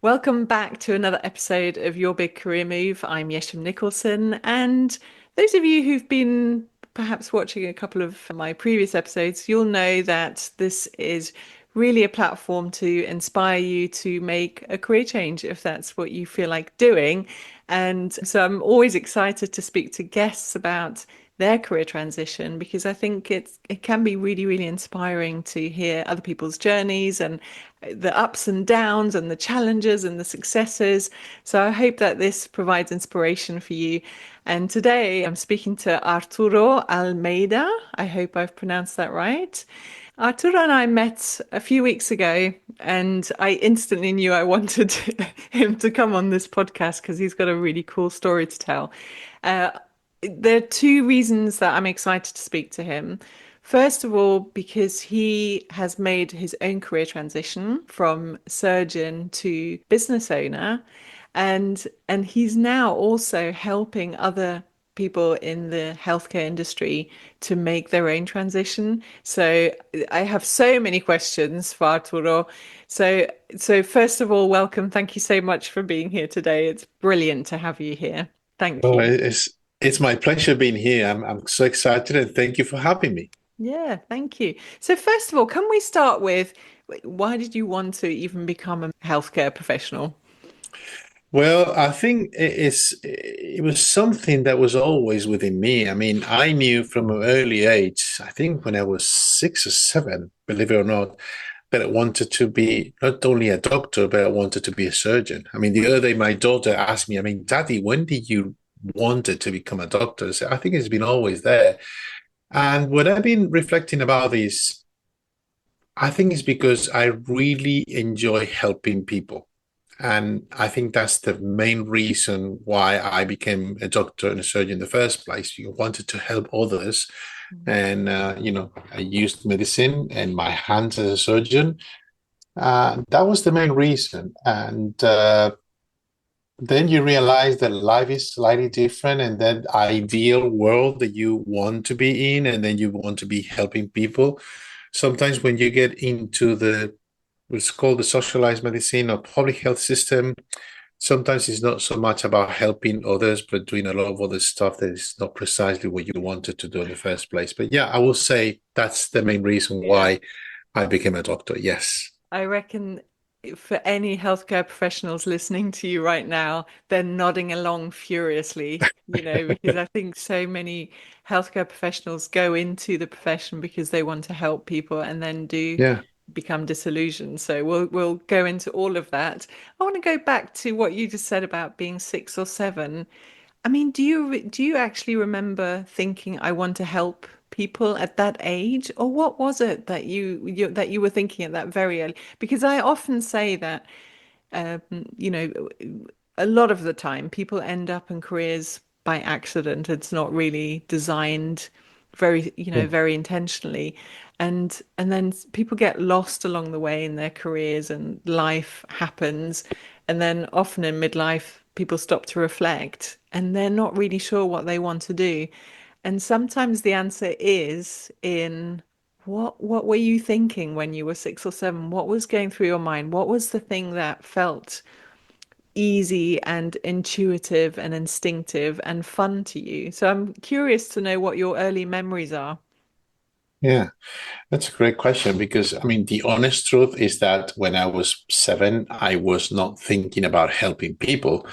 Welcome back to another episode of Your Big Career Move. I'm Yesim Nicholson, and those of you who've been perhaps watching a couple of my previous episodes, you'll know that this is really a platform to inspire you to make a career change if that's what you feel like doing. And so I'm always excited to speak to guests about their career transition because I think it can be really, really inspiring to hear other people's journeys and the ups and downs and the challenges and the successes. So I hope that this provides inspiration for you. And today I'm speaking to Arturo Almeida. I hope I've pronounced that right. Arturo and I met a few weeks ago, and I instantly knew I wanted him to come on this podcast because he's got a really cool story to tell. Uh, there are two reasons that I'm excited to speak to him. First of all, because he has made his own career transition from surgeon to business owner, and he's now also helping other people in the healthcare industry to make their own transition. So I have so many questions for Arturo. So first of all, welcome. Thank you so much for being here today. It's brilliant to have you here. Thank Oh, you. it's my pleasure being here. I'm so excited and thank you for having me. Yeah, thank you. So first of all, can we start with why did you want to even become a healthcare professional? Well, I think it was something that was always within me. I mean, I knew from an early age, I think when I was 6 or 7, believe it or not, that I wanted to be not only a doctor, but I wanted to be a surgeon. I mean, the other day my daughter asked me, I mean, Daddy, when did you wanted to become a doctor? So I think it's been always there. And when I've been reflecting about this, I think it's because I really enjoy helping people. And I think that's the main reason why I became a doctor and a surgeon in the first place. You wanted to help others. And, I used medicine and my hands as a surgeon. That was the main reason. And then you realize that life is slightly different and that ideal world that you want to be in, and then you want to be helping people. Sometimes when you get into what's called the socialized medicine or public health system, sometimes it's not so much about helping others, but doing a lot of other stuff that is not precisely what you wanted to do in the first place. But yeah, I will say that's the main reason Yeah. why I became a doctor. Yes. I reckon for any healthcare professionals listening to you right now, they're nodding along furiously, because I think so many healthcare professionals go into the profession because they want to help people and then do Yeah. become disillusioned. So we'll go into all of that. I want to go back to what you just said about being 6 or 7. I mean, do you actually remember thinking I want to help people at that age, or what was it that you were thinking at that very early? Because I often say that um, you know, a lot of the time people end up in careers by accident. It's not really designed very intentionally. And then people get lost along the way in their careers and life happens. And then often in midlife, people stop to reflect and they're not really sure what they want to do. And sometimes the answer is in what were you thinking when you were 6 or 7? What was going through your mind? What was the thing that felt easy and intuitive and instinctive and fun to you? So I'm curious to know what your early memories are. Yeah. That's a great question because, I mean, the honest truth is that when I was 7, I was not thinking about helping people.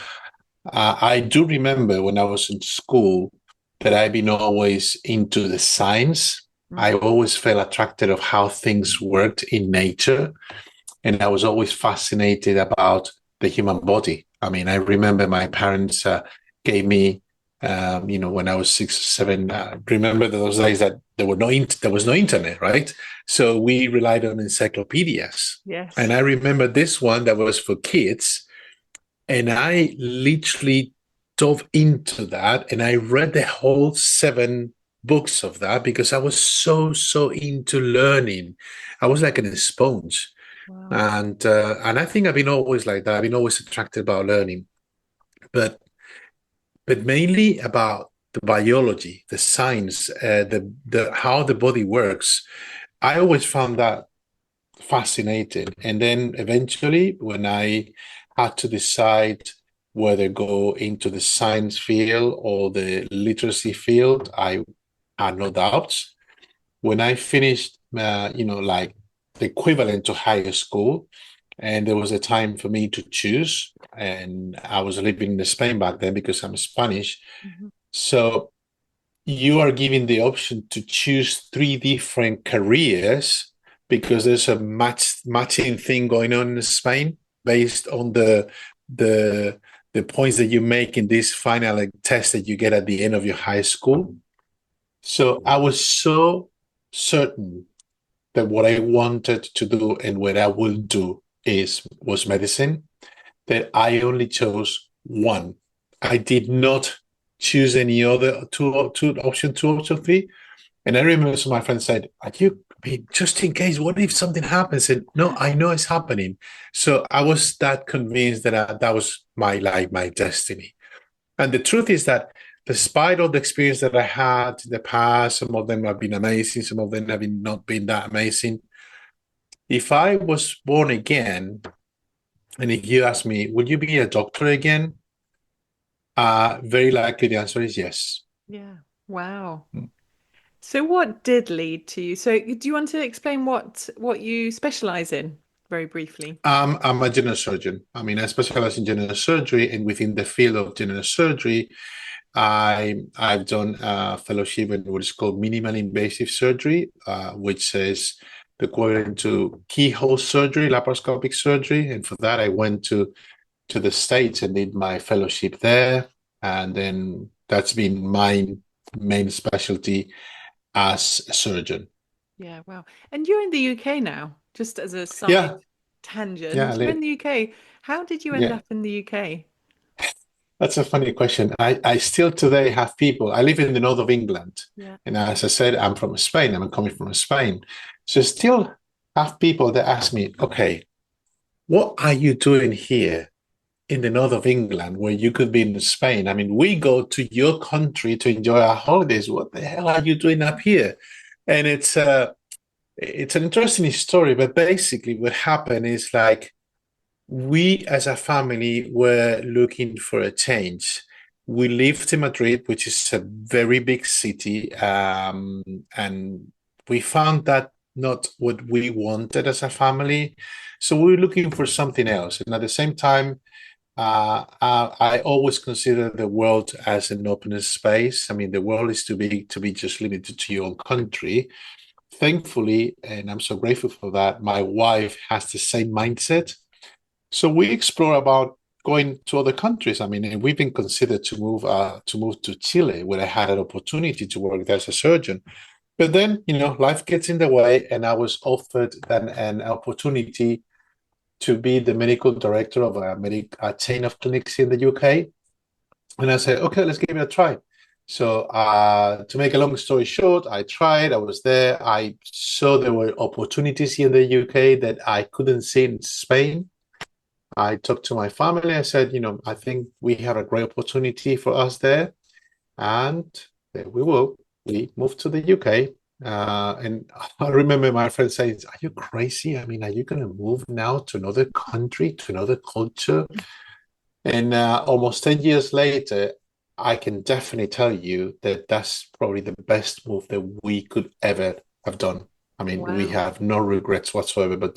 I do remember when I was in school that I've been always into the science. I Mhm. always felt attracted of how things worked in nature, and I was always fascinated about the human body. I mean, I remember my parents gave me, when I was 6 or 7. Remember those days that there was no internet, right? So we relied on encyclopedias, and Yes. I remember this one that was for kids, and I literally dove into that, and I read the whole 7 books of that because I was so into learning. I was like a sponge. Wow. And I think I've been always like that. I've been always attracted about learning, but mainly about the biology, the science, the how the body works. I always found that fascinating. And then eventually, when I had to decide whether go into the science field or the literacy field, I had no doubts. When I finished, like the equivalent to higher school, and there was a time for me to choose, and I was living in Spain back then because I'm Spanish. Mhm. So you are given the option to choose three different careers because there's a matching thing going on in Spain based on the the points that you make in this final test that you get at the end of your high school. So I was so certain that what I wanted to do and what I will do was medicine, that I only chose one. I did not choose any other two option three. And I remember some of my friends said, "Are you? I mean, just in case, what if something happens?" And no, I know it's happening. So I was that convinced that that was my life, my destiny. And the truth is that despite all the experience that I had in the past, some of them have been amazing, some of them have been not been that amazing. If I was born again, and if you ask me, would you be a doctor again? Very likely the answer is yes. Yeah. Wow. So what did lead to you? So do you want to explain what you specialize in very briefly? I'm a general surgeon. I mean, I specialize in general surgery, and within the field of general surgery, I've done a fellowship in what is called minimal invasive surgery, which is the equivalent to keyhole surgery, laparoscopic surgery. And for that, I went to the States and did my fellowship there. And then that's been my main specialty as a surgeon. Yeah, wow. And you're in the UK now, just as a side Yeah, yeah, tangent. You're in the UK. How did you end yeah. up in the UK? That's a funny question. I still today have people. I live in the north of England, Yeah. and as I said, I'm from Spain. I'm coming from Spain, so still have people that ask me, "Okay, what are you doing here in the north of England where you could be in Spain? I mean, we go to your country to enjoy our holidays. What the hell are you doing up here?" And it's an interesting story, but basically, what happened is like we as a family were looking for a change. We lived in Madrid, which is a very big city, and we found that not what we wanted as a family. So we were looking for something else. And at the same time, I always consider the world as an open space. I mean, the world is too big to be just limited to your own country. Thankfully, and I'm so grateful for that, my wife has the same mindset. So we explore about going to other countries. I mean, we've been considered to move to Chile, where I had an opportunity to work there as a surgeon. But then, life gets in the way, and I was offered an opportunity to be the medical director of a chain of clinics in the UK. And I said, okay, let's give it a try. So to make a long story short, I tried. I was there. I saw there were opportunities here in the UK that I couldn't see in Spain. I talked to my family. I said, I think we have a great opportunity for us there. And there we will. We moved to the UK. And I remember my friend saying, "Are you crazy? I mean, are you going to move now to another country, to another culture?" And almost 10 years later, I can definitely tell you that that's probably the best move that we could ever have done. I mean, we Wow. have no regrets whatsoever, but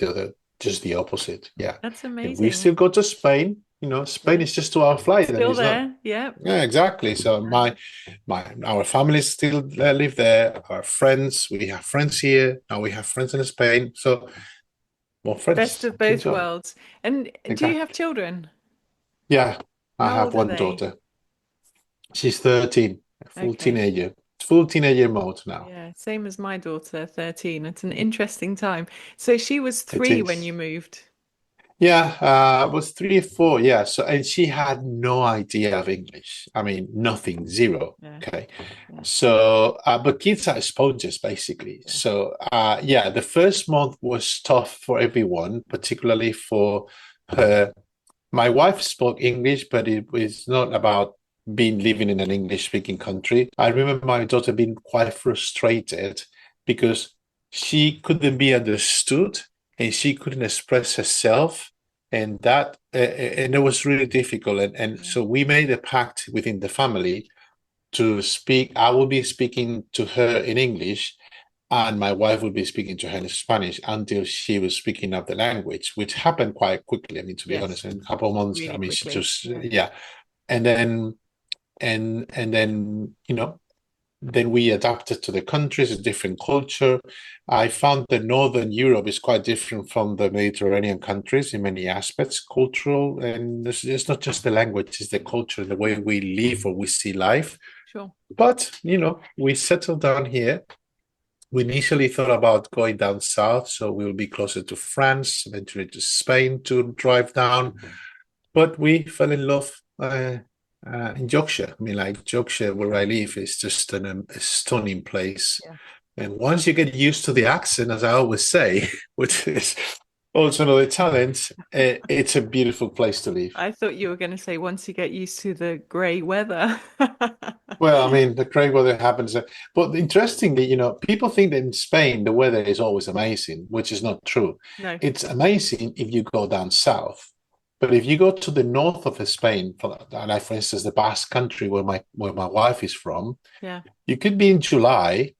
just the opposite. Yeah. That's If we amazing. still go to Spain, Spain Yeah. is just 2 hour flight and Still it's not. there. Yeah. Yeah, exactly. So Wow. our families still live there. Our friends, we have friends here. Now we have friends in Spain. So more Best friends of to both enjoy. worlds. And do you have Exactly. children? Yeah, I How have old are one they? daughter. She's 13, a Okay. full teenager mode now. Yeah, same as my daughter, 13. It's an interesting time. So she was It 3 when you is. moved. Yeah, I was 3 or 4. Yeah. So, and she had no idea of English. I mean, nothing, zero. Yeah, Okay. yeah, So, but kids are sponges basically. yeah. So, yeah, the first month was tough for everyone, particularly for her. My wife spoke English, but it was not about being living in an English speaking country. I remember my daughter being quite frustrated because she couldn't be understood and she couldn't express herself. and and it was really difficult. And Yeah. so we made a pact within the family to speak. I will be speaking to her in English, and my wife would be speaking to her in Spanish until she was speaking up the language, which happened quite quickly. I mean, to be honest, Yes. in a couple of months, I Really mean, she quickly. just, Yeah. yeah. And then, and then, then we adapted to the countries, a different culture. I found that Northern Europe is quite different from the Mediterranean countries in many aspects, cultural, and it's not just the language, it's the culture, the way we live or we see life. Sure. But, we settled down here. We initially thought about going down south, so we'll be closer to France, eventually to Spain to drive down. But we fell in love in Yorkshire. I mean, like Yorkshire, where I live, is just a stunning place. Yeah. And once you get used to the accent, as I always say, which is also another challenge, it's a beautiful place to live. I thought you were going to say once you get used to the grey weather. Well, I mean, the great weather happens. But interestingly, people think that in Spain, the weather is always amazing, which is not true. No. It's amazing if you go down south. But if you go to the north of Spain, like for instance, the Basque country where my wife is from, Yeah. you could be in July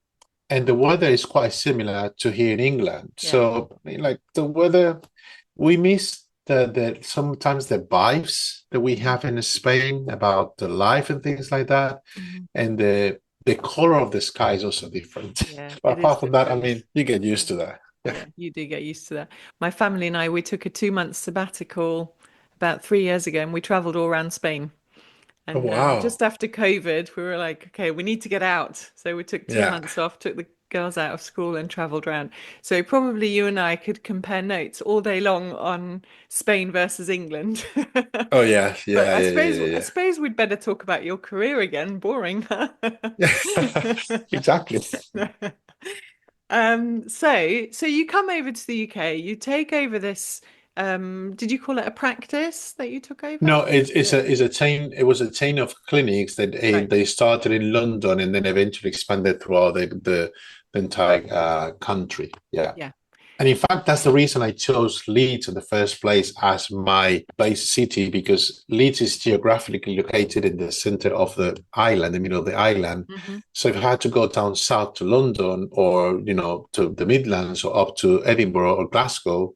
and the weather is quite similar to here in England. Yeah. So, like the weather, we miss the sometimes the vibes that we Mhm. have in Spain about the life and things like that, Mhm. and the color of the sky is also different. Yeah, But it is apart from that, I different. mean, you get Yeah. used to that. Yeah. Yeah, you do get used to that. My family and I, we took a 2 month sabbatical about 3 years ago and we traveled all around Spain. Oh, And wow. just after COVID, we were like, okay, we need to get out. So we took two Yeah. months off, took the girls out of school and traveled around. So probably you and I could compare notes all day long on Spain versus England. Oh, yeah. But Yeah. Yeah. Yeah. I Yeah. suppose we'd better talk about your career again. Boring, huh? Yeah. Exactly. So you come over to the UK, you take over this, did you call it a practice that you took over? No, it's Yeah. a chain. It was a chain of clinics that Right. they started in London and then eventually expanded throughout the entire country. Yeah. Yeah. And in fact, that's the reason I chose Leeds in the first place as my base city, because Leeds is geographically located in the center of the island, the middle of the island. Hmm. So if I had to go down south to London or, to the Midlands or up to Edinburgh or Glasgow,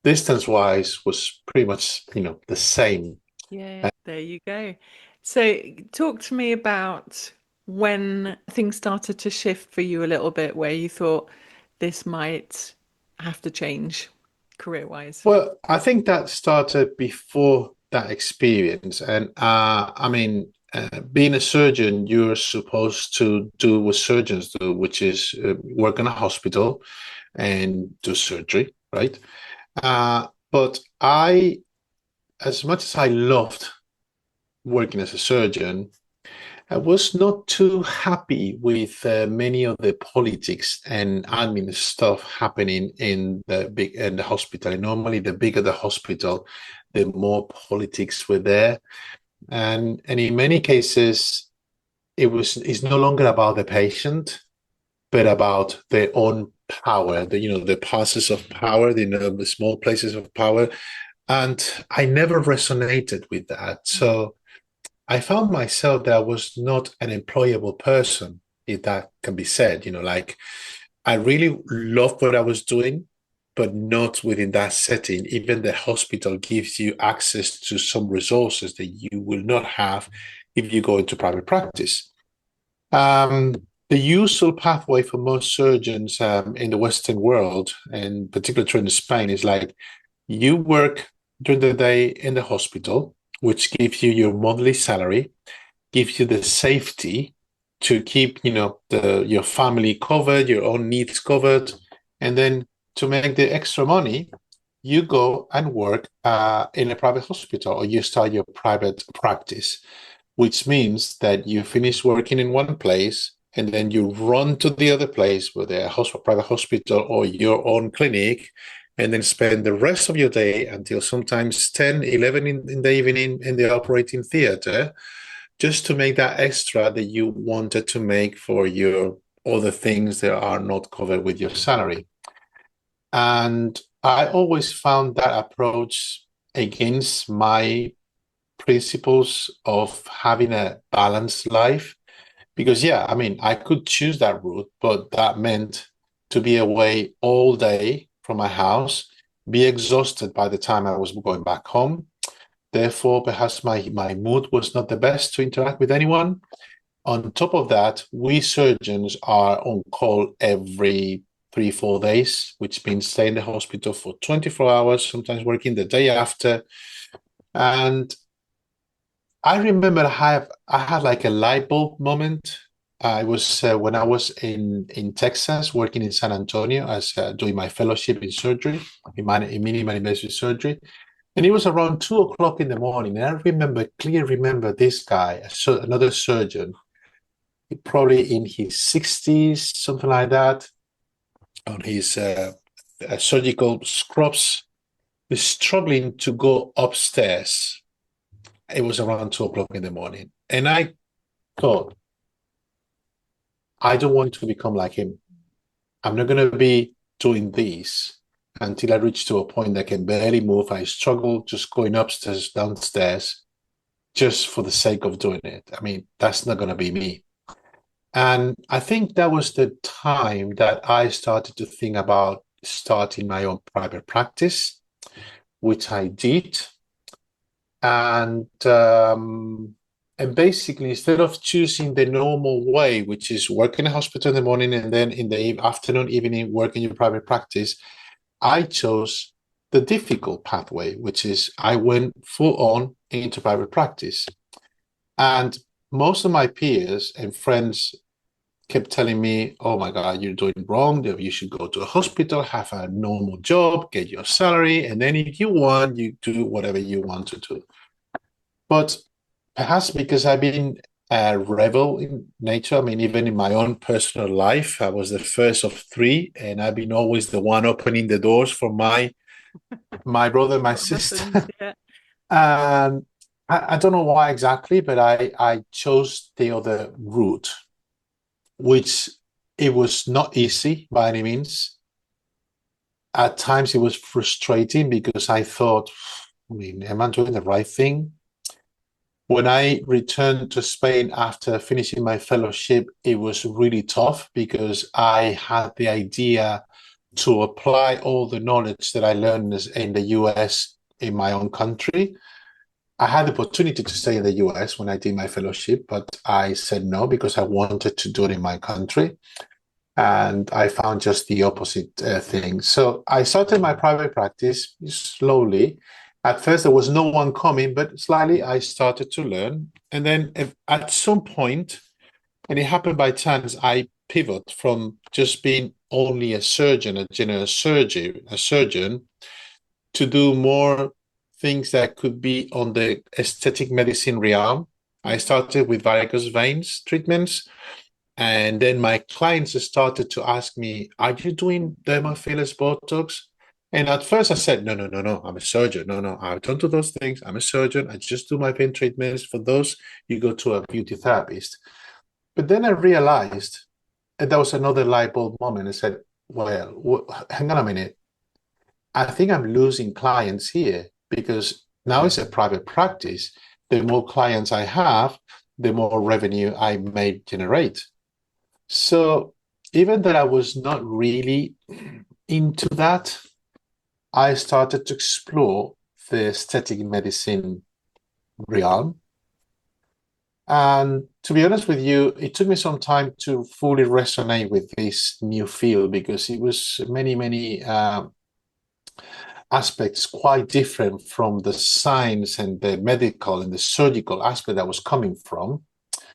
distance wise was pretty much, the same. Yeah, there you go. So talk to me about when things started to shift for you a little bit, where you thought this might have to change career-wise. Well, I think that started before that experience. And I mean, being a surgeon, you're supposed to do what surgeons do, which is work in a hospital and do surgery, right? But as much as I loved working as a surgeon, I was not too happy with many of the politics and admin stuff happening in the hospital. And normally, the bigger the hospital, the more politics were there, and in many cases, it's no longer about the patient, but about their own power. The passes of power, the small places of power, and I never resonated with that. So I found myself that I was not an employable person, if that can be said. Like I really loved what I was doing, but not within that setting. Even the hospital gives you access to some resources that you will not have if you go into private practice. The usual pathway for most surgeons in the Western world, and particularly true in Spain, is like you work during the day in the hospital, which gives you your monthly salary, gives you the safety to keep, your family covered, your own needs covered, and then to make the extra money, you go and work in a private hospital or you start your private practice, which means that you finish working in one place and then you run to the other place with a private hospital or your own clinic and then spend the rest of your day until sometimes 10, 11 in the evening in the operating theater just to make that extra that you wanted to make for your other things that are not covered with your salary. And I always found that approach against my principles of having a balanced life. Because, yeah, I mean, I could choose that route, but that meant to be away all day from my house, be exhausted by the time I was going back home. Therefore, perhaps my mood was not the best to interact with anyone. On top of that, we surgeons are on call every 3, 4 days, which means stay in the hospital for 24 hours, sometimes working the day after. And I remember I had like a light bulb moment. I was when I was in Texas working in San Antonio as doing my fellowship in surgery, in minimally invasive surgery, and it was around 2 o'clock in the morning. And I clearly remember this guy, another surgeon, probably in his 60s, something like that, on his surgical scrubs, is struggling to go upstairs. It was around 2 o'clock in the morning, and I thought, I don't want to become like him. I'm not going to be doing this until I reach to a point that I can barely move. I struggle just going upstairs, downstairs, just for the sake of doing it. I mean, that's not going to be me. And I think that was the time that I started to think about starting my own private practice, which I did. And basically, instead of choosing the normal way, which is work in a hospital in the morning and then in the afternoon, evening, work in your private practice, I chose the difficult pathway, which is I went full on into private practice. And most of my peers and friends kept telling me, oh my God, you're doing wrong. You should go to a hospital, have a normal job, get your salary, and then if you want, you do whatever you want to do. But perhaps because I've been a rebel in nature, I mean, even in my own personal life, I was the first of three, and I've been always the one opening the doors for my brother, my What happens? sister. Yeah. And I don't know why exactly, but I chose the other route, which it was not easy by any means. At times it was frustrating because I thought, I mean, am I doing the right thing? When I returned to Spain after finishing my fellowship, it was really tough because I had the idea to apply all the knowledge that I learned in the US in my own country. I had the opportunity to stay in the US when I did my fellowship, but I said no because I wanted to do it in my country. And I found just the opposite thing. So I started my private practice slowly. At first, there was no one coming, but slightly I started to learn. And then at some point, and it happened by chance, I pivot from just being only a surgeon, a general surgeon, to do more things that could be on the aesthetic medicine realm. I started with varicose veins treatments, and then my clients started to ask me, are you doing dermal fillers, Botox? And at first I said, no, no, no, no, I'm a surgeon. No, no, I don't do those things. I'm a surgeon. I just do my pain treatments. For those, you go to a beauty therapist. But then I realized, and that was another light bulb moment. I said, well, hang on a minute. I think I'm losing clients here because now it's a private practice. The more clients I have, the more revenue I may generate. So even though I was not really into that, I started to explore the aesthetic medicine realm. And to be honest with you, it took me some time to fully resonate with this new field because it was many aspects quite different from the science and the medical and the surgical aspect I was coming from.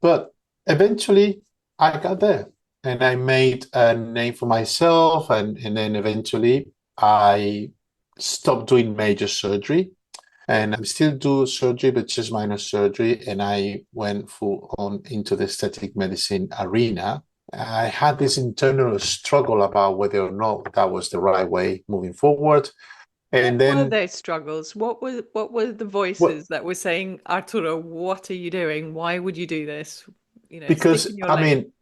But eventually I got there and I made a name for myself. And then eventually I stopped doing major surgery. And I still do surgery, but just minor surgery. And I went full on into the aesthetic medicine arena. I had this internal struggle about whether or not that was the right way moving forward. And What were then, those struggles? What were the well, voices that were saying, Arturo, what are you doing? Why would you do this? Stick because in your I lane. mean,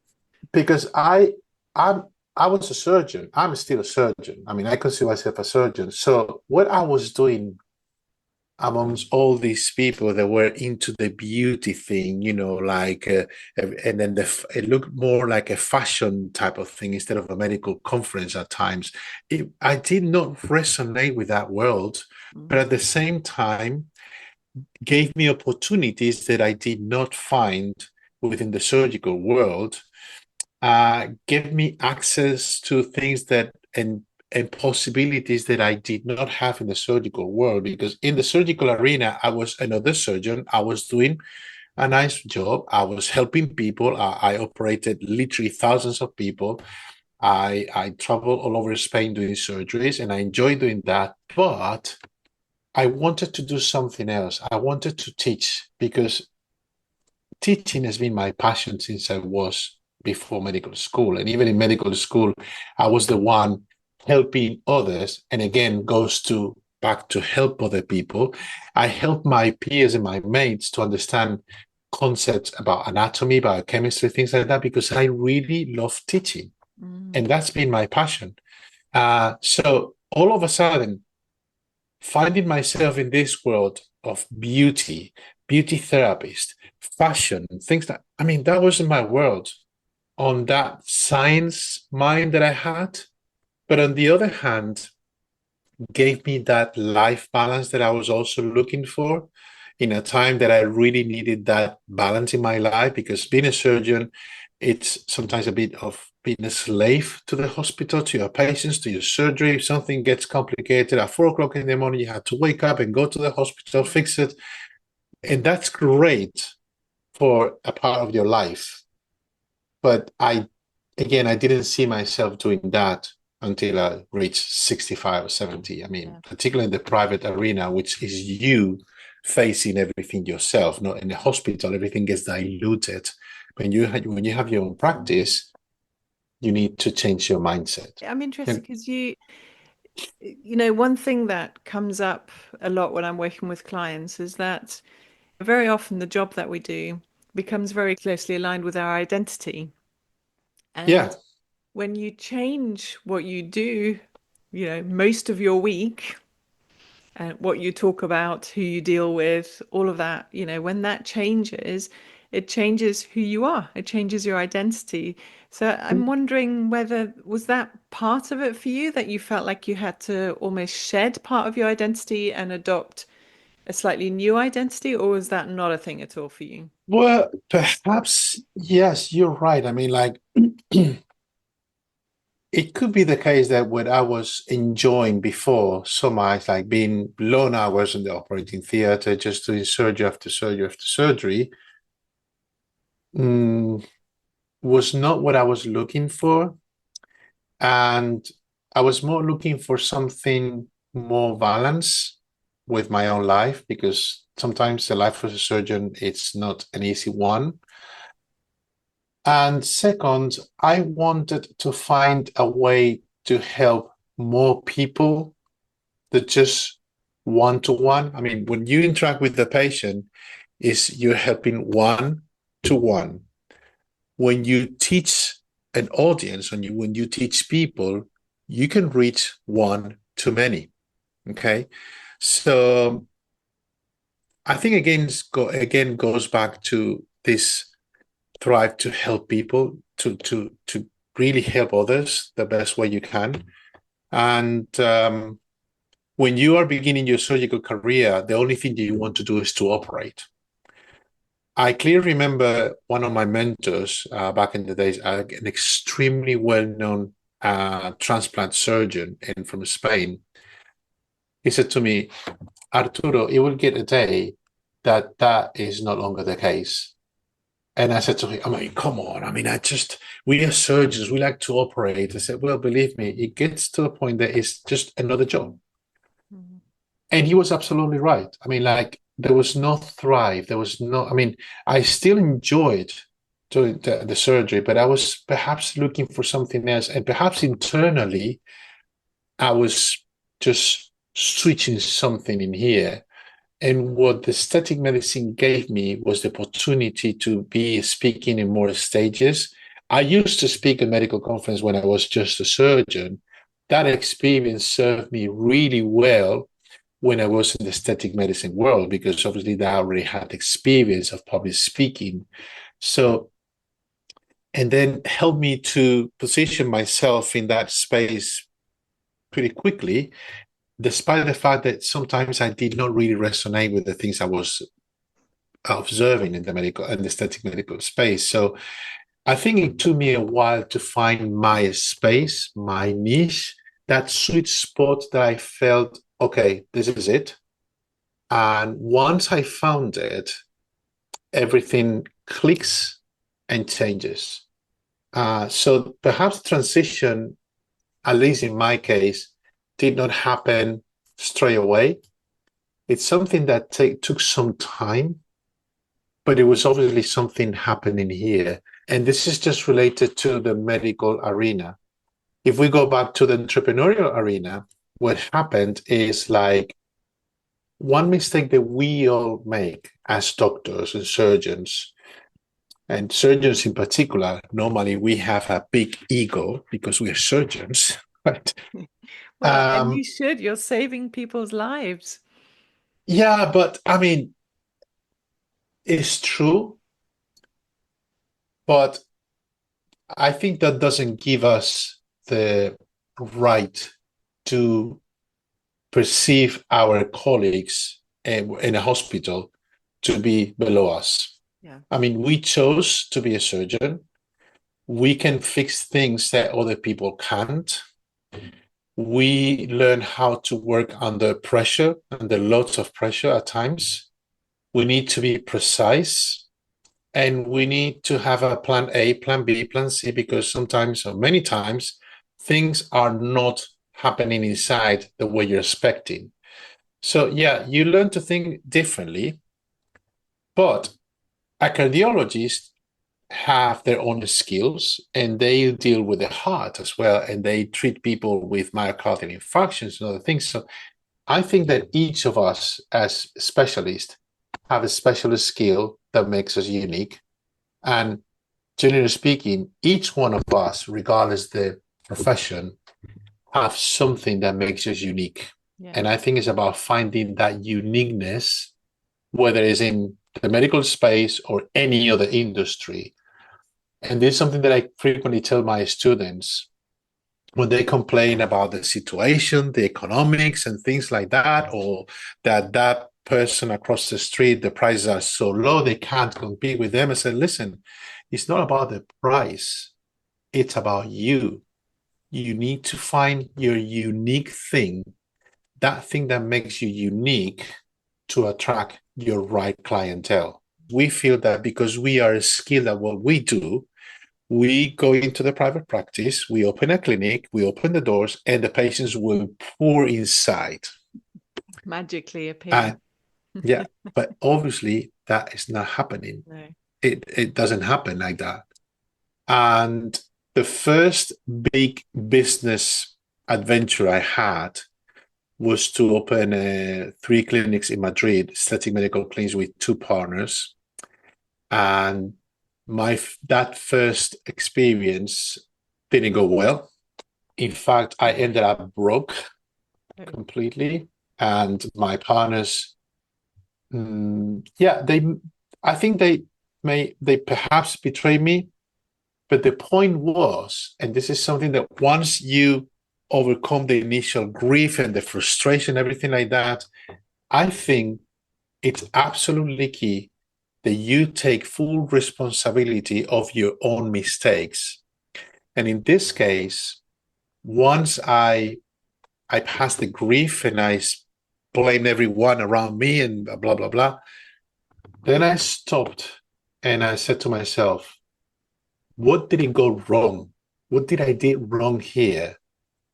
because I'm I was a surgeon. I'm still a surgeon. I mean, I consider myself a surgeon. So what I was doing amongst all these people that were into the beauty thing, and then it looked more like a fashion type of thing instead of a medical conference at times. I did not resonate with that world, but at the same time, gave me opportunities that I did not find within the surgical world, gave me access to things and possibilities that I did not have in the surgical world. Because in the surgical arena, I was another surgeon. I was doing a nice job. I was helping people. I operated literally thousands of people. I traveled all over Spain doing surgeries, and I enjoyed doing that. But I wanted to do something else. I wanted to teach because teaching has been my passion since I was before medical school. And even in medical school, I was the one helping others. And again, goes to back to help other people. I help my peers and my mates to understand concepts about anatomy, biochemistry, things like that, because I really love teaching. Mm. And that's been my passion. So all of a sudden, finding myself in this world of beauty therapist, fashion, things that, I mean, that wasn't my world on that science mind that I had. But on the other hand, gave me that life balance that I was also looking for in a time that I really needed that balance in my life, because being a surgeon, it's sometimes a bit of being a slave to the hospital, to your patients, to your surgery. If something gets complicated at 4 o'clock in the morning, you have to wake up and go to the hospital, fix it. And that's great for a part of your life. But I didn't see myself doing that until I reached 65 or 70. I mean, Yeah. particularly in the private arena, which is you facing everything yourself. Not in the hospital, everything gets diluted. When you have your own practice, you need to change your mindset. I'm Yeah. interested because one thing that comes up a lot when I'm working with clients is that very often the job that we do becomes very closely aligned with our identity. Yeah. And when you change what you do, most of your week, and what you talk about, who you deal with, all of that, when that changes, it changes who you are. It changes your identity. So I'm wondering whether was that part of it for you that you felt like you had to almost shed part of your identity and adopt a slightly new identity, or was that not a thing at all for you? Well, perhaps, yes, you're right. I mean, like, it could be the case that what I was enjoying before so much, like being long hours in the operating theater, just doing surgery after surgery after surgery, mm, was not what I was looking for. And I was more looking for something more balanced with my own life, because sometimes the life of a surgeon, it's not an easy one. And second, I wanted to find a way to help more people than just one to one. I mean, when you interact with the patient, is you're helping one to one. When you teach an audience, when you teach people, you can reach one to many. Okay, so I think again goes back to this thrive to help people, to really help others the best way you can. And when you are beginning your surgical career, the only thing that you want to do is to operate. I clearly remember one of my mentors back in the days, an extremely well-known transplant surgeon from Spain. He said to me, Arturo, it will get a day that is no longer the case. And I said to him, I mean, come on. I mean, we are surgeons. We like to operate. I said, well, believe me, it gets to a point that it's just another job. Mhm. And he was absolutely right. I mean, like, there was no thrive. There was no, I mean, I still enjoyed doing the surgery, but I was perhaps looking for something else. And perhaps internally, I was just switching something in here. And what the aesthetic medicine gave me was the opportunity to be speaking in more stages. I used to speak at medical conference when I was just a surgeon. That experience served me really well when I was in the aesthetic medicine world, because obviously I already had experience of public speaking. So, and then helped me to position myself in that space pretty quickly, despite the fact that sometimes I did not really resonate with the things I was observing in the medical and aesthetic medical space. So I think it took me a while to find my space, my niche, that sweet spot that I felt, okay, this is it. And once I found it, everything clicks and changes. So perhaps transition, at least in my case, did not happen straight away. It's something that took some time, but it was obviously something happening here. And this is just related to the medical arena. If we go back to the entrepreneurial arena, what happened is like one mistake that we all make as doctors and surgeons in particular, normally we have a big ego because we are surgeons, right? Well, and you should. You're saving people's lives. Yeah, but I mean, it's true, but I think that doesn't give us the right to perceive our colleagues in a hospital to be below us. Yeah. I mean, we chose to be a surgeon. We can fix things that other people can't. We learn how to work under pressure, under lots of pressure at times. We need to be precise, and we need to have a plan A, plan B, plan C, because sometimes or many times things are not happening inside the way you're expecting. So yeah, you learn to think differently, but a cardiologist have their own skills and they deal with the heart as well, and they treat people with myocardial infarctions and other things. So I think that each of us as specialists have a specialist skill that makes us unique. And generally speaking, each one of us, regardless the profession, have something that makes us unique. Yeah. And I think it's about finding that uniqueness, whether it's in the medical space or any other industry. And this is something that I frequently tell my students when they complain about the situation, the economics, and things like that, or that person across the street, the prices are so low, they can't compete with them. I said, listen, it's not about the price, it's about you. You need to find your unique thing, that thing that makes you unique to attract your right clientele. We feel that because we are skilled at what we do, we go into the private practice, we open a clinic, we open the doors, and the patients will pour inside. Magically appear. And yeah, but obviously that is not happening. No. It doesn't happen like that. And the first big business adventure I had was to open 3 clinics in Madrid, aesthetic medical clinics with 2 partners. And that first experience didn't go well. In fact, I ended up broke completely, and my partners, yeah, I think they perhaps betrayed me, but the point was, and this is something that once you overcome the initial grief and the frustration, everything like that, I think it's absolutely key that you take full responsibility of your own mistakes. And in this case, once I passed the grief and I blamed everyone around me and blah blah blah, then I stopped and I said to myself, what did it go wrong? What did I do wrong here?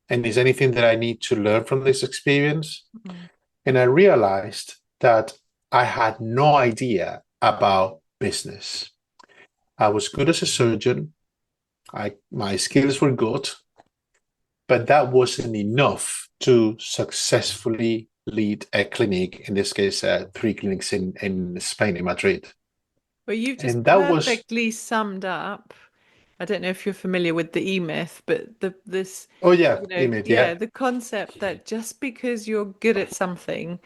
And is anything that I need to learn from this experience? Mm. And I realized that I had no idea about business. I was good as a surgeon. My skills were good, but that wasn't enough to successfully lead a clinic, in this case, 3 clinics in Spain, in Madrid. Well, you've just And that was, perfectly summed up I don't know if you're familiar with the E-myth, but this, Oh yeah, you know, image, yeah, yeah. the concept that just because you're good at something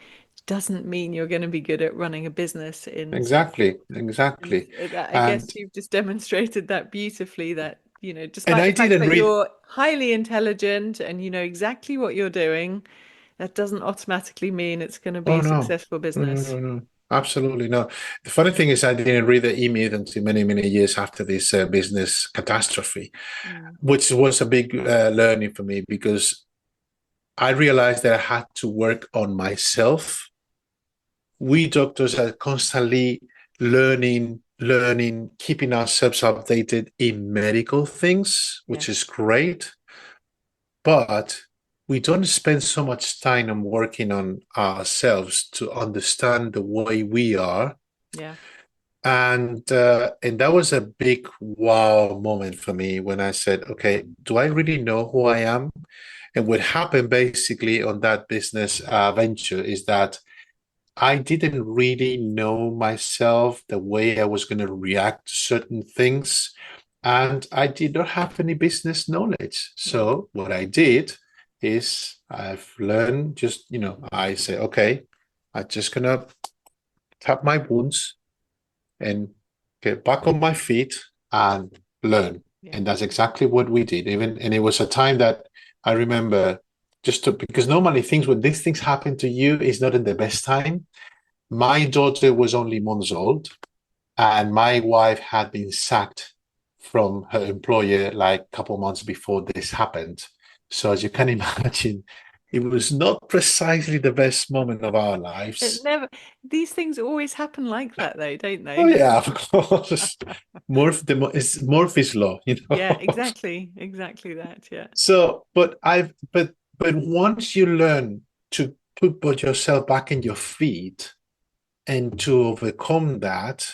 doesn't mean you're going to be good at running a business Exactly, and exactly. I guess And you've just demonstrated that beautifully that, and despite I the fact didn't that read. you're highly intelligent and you know exactly what you're doing, that doesn't automatically mean it's going to be Oh a no, successful no, no, business. no, no. Absolutely no. The funny thing is, I didn't read the email until many, many years after this business catastrophe, Mm, which was a big learning for me because I realized that I had to work on myself. We doctors are constantly learning, keeping ourselves updated in medical things, yeah, which is great. But we don't spend so much time on working on ourselves to understand the way we are. yeah, And that was a big wow moment for me when I said, okay, do I really know who I am? And what happened basically on that business venture is that I didn't really know myself the way I was going to react to certain things. And I did not have any business knowledge. yeah. So what I did is I've learned just, I say, okay, I'm just going to tap my wounds and get back on my feet and learn. Yeah. And that's exactly what we did. And it was a time that I remember because normally things when these things happen to you is not in the best time. My daughter was only months old, and my wife had been sacked from her employer like a couple months before this happened. So, as you can imagine, it was not precisely the best moment of our It lives. never, these things always happen like that though, don't Oh, they? yeah, of course. It's Murphy's Law, Yeah, exactly. Exactly that. Yeah. So, but once you learn to put yourself back in your feet and to overcome that,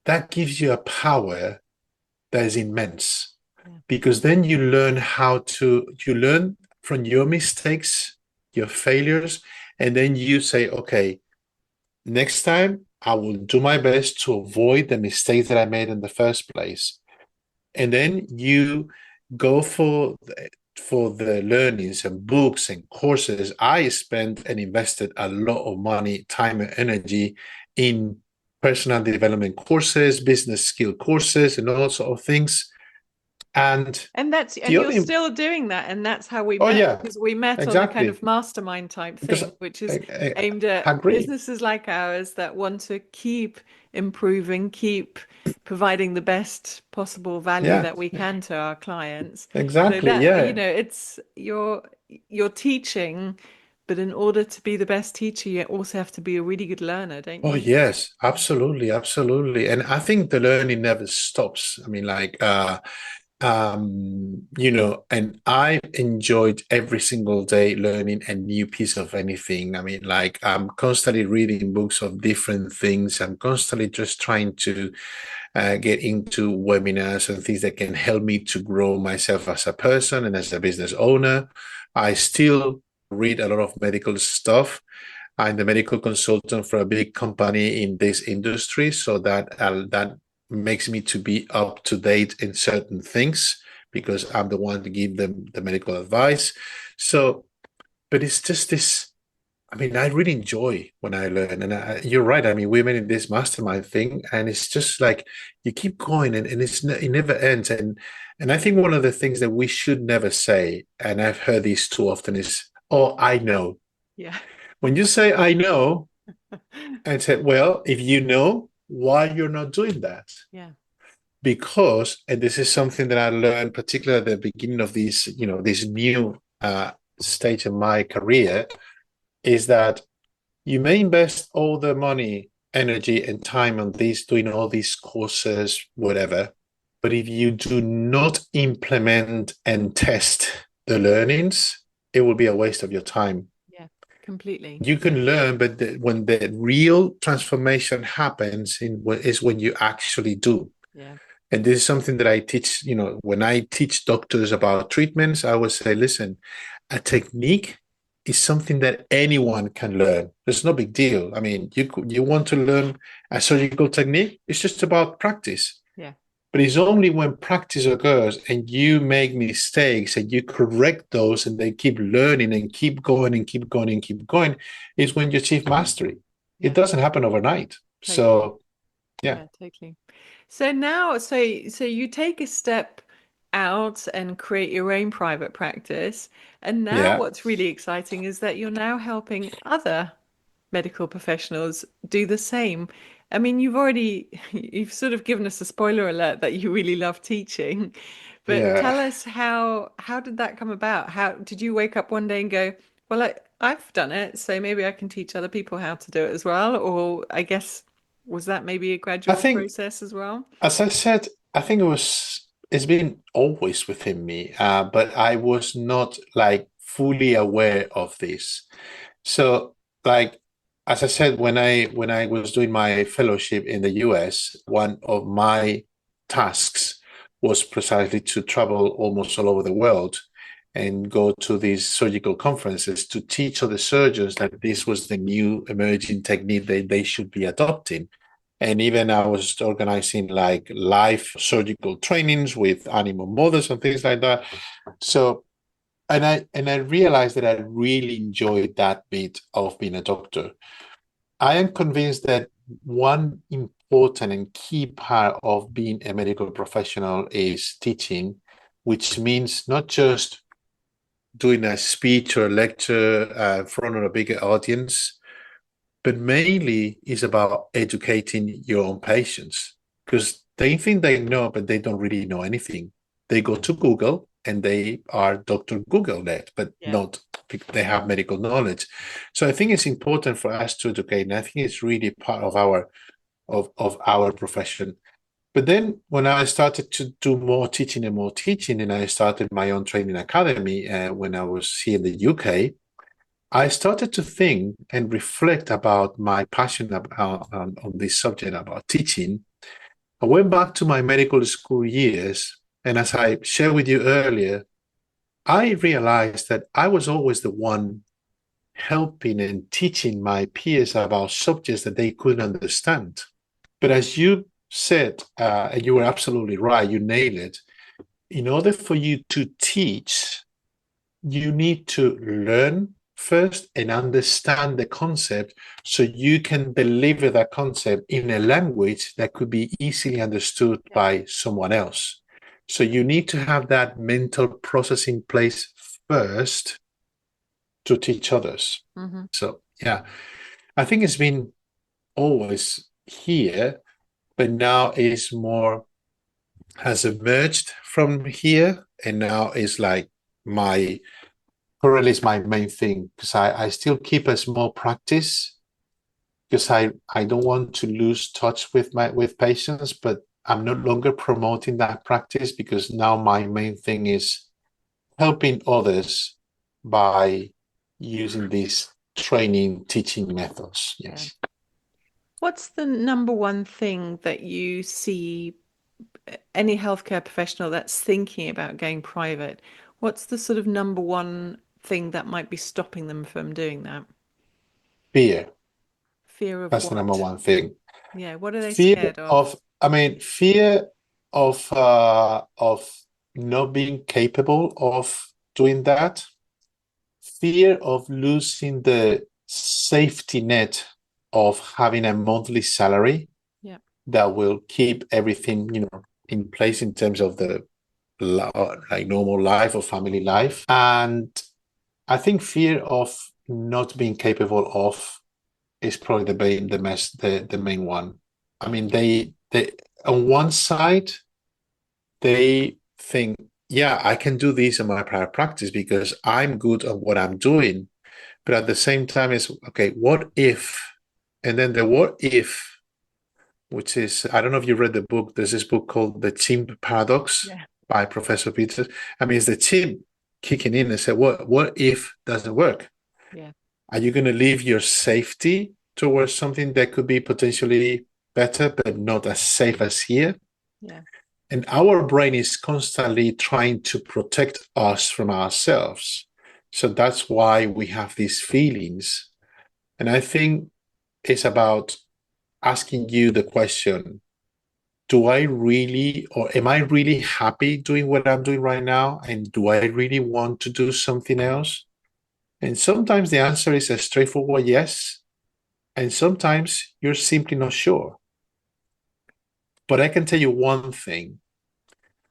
that gives you a power that is immense Yeah. because then you learn from your mistakes, your failures, and then you say, okay, next time I will do my best to avoid the mistakes that I made in the first place. And then you go for the learnings and books and courses. I spent and invested a lot of money, time, and energy in personal development courses, business skill courses, and all sort of things. And And the you're other, still doing that. And that's how we oh met yeah, because we met on a kind exactly. of mastermind type Because thing, which is I aimed at agree. businesses like ours that want to keep improving, keep providing the best possible value Yeah, that we can to our clients. So exactly. that, Yeah. it's you're teaching, but in order to be the best teacher, you also have to be a really good learner, don't Oh you? yes, absolutely, absolutely. And I think the learning never stops. I mean, like and I enjoyed every single day learning a new piece of anything. I mean, like I'm constantly reading books of different things. I'm constantly just trying to get into webinars and things that can help me to grow myself as a person and as a business owner. I still read a lot of medical stuff. I'm the medical consultant for a big company in this industry, so that makes me to be up to date in certain things because I'm the one to give them the medical advice. So, but it's just this. I mean, I really enjoy when I learn, and you're right. I mean, women in this mastermind thing, and it's just like you keep going, and it never ends. And I think one of the things that we should never say, and I've heard this too often, is, "Oh, I know." Yeah. When you say "I know," and say, well, if you know, why you're not doing that? Yeah. Because, and this is something that I learned, particularly at the beginning of this new stage of my career, is that you may invest all the money, energy, and time on these, doing all these courses, whatever. But if you do not implement and test the learnings, it will be a waste of your time. Yeah. Completely. You Yeah. can learn, but when the real transformation happens is when you actually do. Yeah. And this is something that I teach, when I teach doctors about treatments, I always say, listen, a technique is something that anyone can learn. It's no big deal. I mean, you want to learn a surgical technique, it's just about practice. Yeah. But it's only when practice occurs and you make mistakes and you correct those and they keep learning and keep going and keep going and keep going, is when you achieve mastery. It Yeah, doesn't happen overnight. totally. So, yeah, Yeah, totally. So now, so you take a step out and create your own private practice. And now yeah. what's really exciting is that you're now helping other medical professionals do the same. I mean, you've sort of given us a spoiler alert that you really love teaching, but Yeah. tell us how did that come about? How did you wake up one day and go, well, I've done it, so maybe I can teach other people how to do it as well? Or I guess was that maybe a I gradual think, process as well? as I said, I think it's been always within me, but I was not like fully aware of this. So, like as I said, when I was doing my fellowship in the US, one of my tasks was precisely to travel almost all over the world and go to these surgical conferences to teach other surgeons that this was the new emerging technique that they should be adopting. And even I was organizing like live surgical trainings with animal models and things like that. So and I realized that I really enjoyed that bit of being a doctor. I am convinced that one important and key part of being a medical professional is teaching, which means not just doing a speech or a lecture in front of a bigger audience, but mainly is about educating your own patients because they think they know, but they don't really know anything. They go to Google and they are Dr. Google led, but Yeah. not they have medical knowledge. So I think it's important for us to educate, and I think it's really part of our profession. But then when I started to do more teaching, and I started my own training academy when I was here in the UK, I started to think and reflect about my passion about, on this subject about teaching. I went back to my medical school years, and as I shared with you earlier, I realized that I was always the one helping and teaching my peers about subjects that they couldn't understand. But as you said, and you were absolutely right, you nailed it. In order for you to teach, you need to learn first and understand the concept so you can deliver that concept in a language that could be easily understood Yeah. by someone else. So you need to have that mental process in place first to teach others. Hmm. So, yeah, I think it's been always here, but now is more has emerged from here and now is like my currently is my main thing because I still keep a small practice because I don't want to lose touch with my with patients, but I'm no longer promoting that practice because now my main thing is helping others by using these training teaching methods. Yeah. Yes. What's the number one thing that you see any healthcare professional that's thinking about going private? What's the sort of number one thing that might be stopping them from doing that? Fear. Fear of That's the number what? one thing. Yeah, what are they Fear scared of? of, I mean, fear of not being capable of doing that, fear of losing the safety net of having a monthly salary Yeah, that will keep everything, in place in terms of the like normal life or family life. And I think fear of not being capable of is probably the main one. I mean, they on one side they think, yeah, I can do this in my private practice because I'm good at what I'm doing. But at the same time, it's okay, what if? And then the what if, which is, I don't know if you read the book, there's this book called The Chimp Paradox yeah, by Professor Peters. I mean, it's the chimp kicking in and say, what if doesn't work? yeah, Are you going to leave your safety towards something that could be potentially better, but not as safe as here? yeah. And our brain is constantly trying to protect us from ourselves. So that's why we have these feelings. And I think it's about asking you the question, do I really, or am I really happy doing what I'm doing right now? And do I really want to do something else? And sometimes the answer is a straightforward yes. And sometimes you're simply not sure. But I can tell you one thing.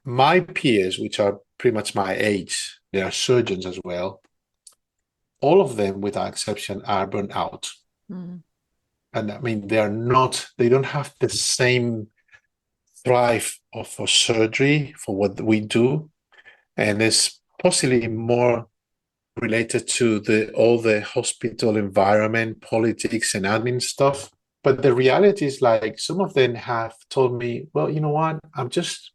My peers, which are pretty much my age, they are surgeons as well. All of them, without exception, are burnt out. Mm. And I mean, they don't have the same drive of for surgery for what we do. And it's possibly more related to the all the hospital environment, politics, and admin stuff. But the reality is, like, some of them have told me, well, you know what? I'm just